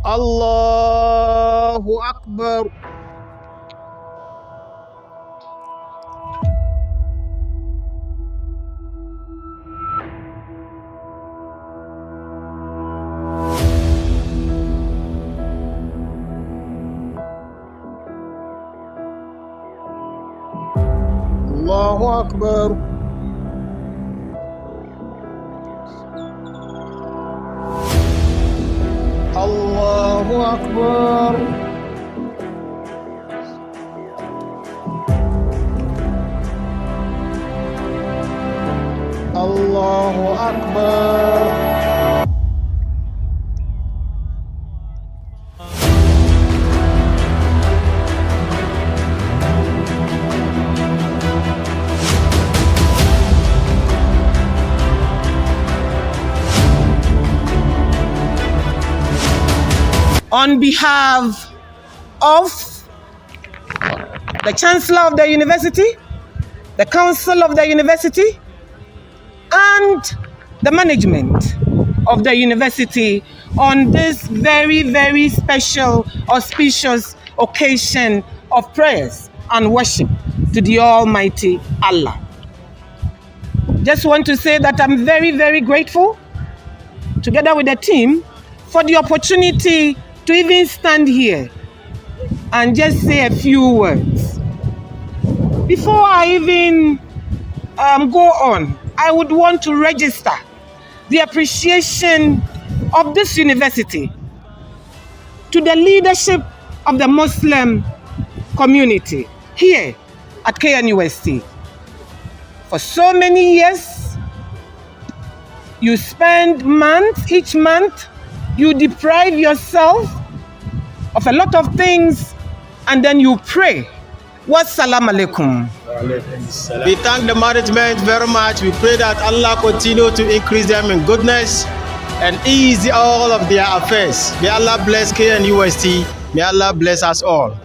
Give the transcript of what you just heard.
Allahu Akbar. Allahu Akbar. Allahu Akbar. Allahu Akbar. On behalf of the Chancellor of the University, the Council of the University, and the management of the University on this very, very special, auspicious occasion of prayers and worship to the Almighty Allah. Just want to say that I'm very, very grateful, together with the team, for the opportunity to even stand here and just say a few words. Before I even go on, I would want to register the appreciation of this university to the leadership of the Muslim community here at KNUST. For so many years, you spend each month, you deprive yourself of a lot of things, and then you pray. Wassalamu alaikum. We thank the management very much. We pray that Allah continue to increase them in goodness and ease all of their affairs. May Allah bless KNUST. May Allah bless us all.